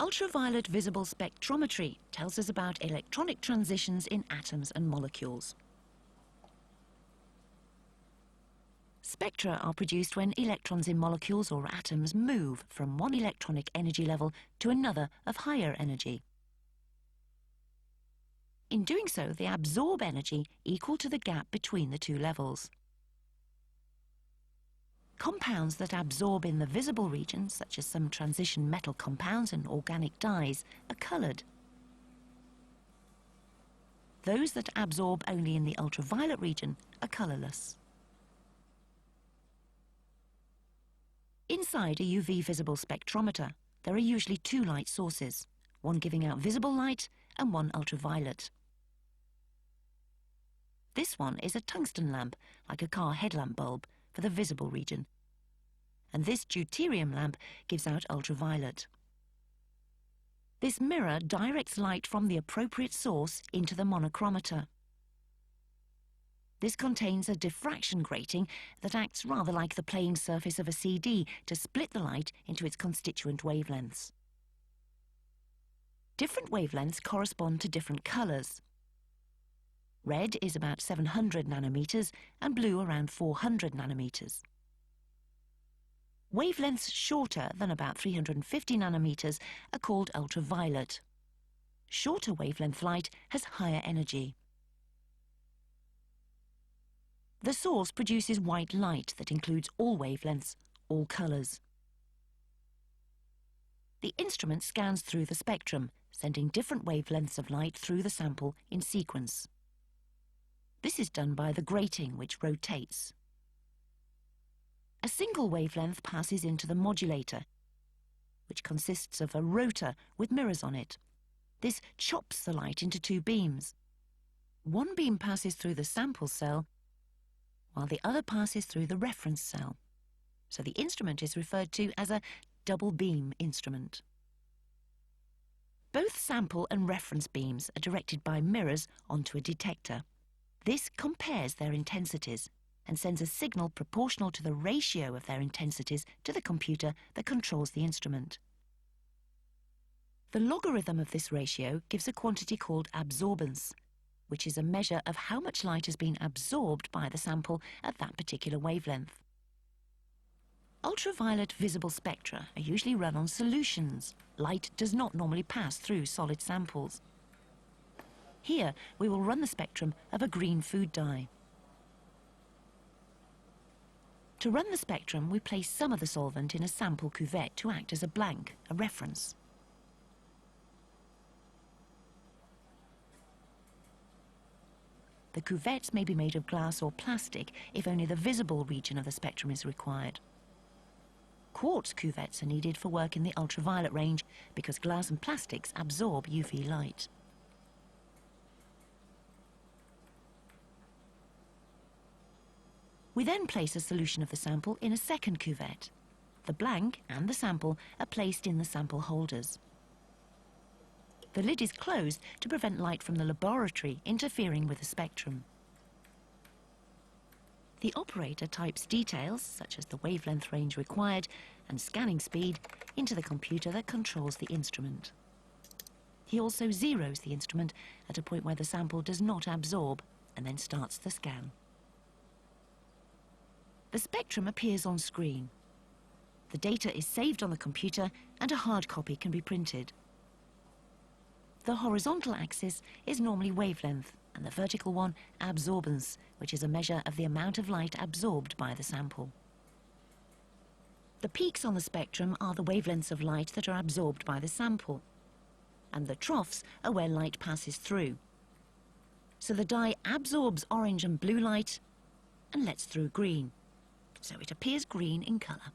Ultraviolet visible spectrometry tells us about electronic transitions in atoms and molecules. Spectra are produced when electrons in molecules or atoms move from one electronic energy level to another of higher energy. In doing so, they absorb energy equal to the gap between the two levels. Compounds that absorb in the visible region, such as some transition metal compounds and organic dyes, are coloured. Those that absorb only in the ultraviolet region are colourless. Inside a UV visible spectrometer, there are usually two light sources, one giving out visible light and one ultraviolet. This one is a tungsten lamp, like a car headlamp bulb, for the visible region, and this deuterium lamp gives out ultraviolet. This mirror directs light from the appropriate source into the monochromator. This contains a diffraction grating that acts rather like the playing surface of a CD to split the light into its constituent wavelengths. Different wavelengths correspond to different colours. Red is about 700 nanometers and blue around 400 nanometers. Wavelengths shorter than about 350 nanometers are called ultraviolet. Shorter wavelength light has higher energy. The source produces white light that includes all wavelengths, all colours. The instrument scans through the spectrum, sending different wavelengths of light through the sample in sequence. This is done by the grating, which rotates. A single wavelength passes into the modulator, which consists of a rotor with mirrors on it. This chops the light into two beams. One beam passes through the sample cell, while the other passes through the reference cell. So the instrument is referred to as a double beam instrument. Both sample and reference beams are directed by mirrors onto a detector. This compares their intensities and sends a signal proportional to the ratio of their intensities to the computer that controls the instrument. The logarithm of this ratio gives a quantity called absorbance, which is a measure of how much light has been absorbed by the sample at that particular wavelength. Ultraviolet visible spectra are usually run on solutions. Light does not normally pass through solid samples. Here, we will run the spectrum of a green food dye. To run the spectrum, we place some of the solvent in a sample cuvette to act as a blank, a reference. The cuvettes may be made of glass or plastic if only the visible region of the spectrum is required. Quartz cuvettes are needed for work in the ultraviolet range because glass and plastics absorb UV light. We then place a solution of the sample in a second cuvette. The blank and the sample are placed in the sample holders. The lid is closed to prevent light from the laboratory interfering with the spectrum. The operator types details, such as the wavelength range required and scanning speed, into the computer that controls the instrument. He also zeros the instrument at a point where the sample does not absorb and then starts the scan. The spectrum appears on screen. The data is saved on the computer and a hard copy can be printed. The horizontal axis is normally wavelength and the vertical one absorbance, which is a measure of the amount of light absorbed by the sample. The peaks on the spectrum are the wavelengths of light that are absorbed by the sample, and the troughs are where light passes through. So the dye absorbs orange and blue light and lets through green, so it appears green in colour.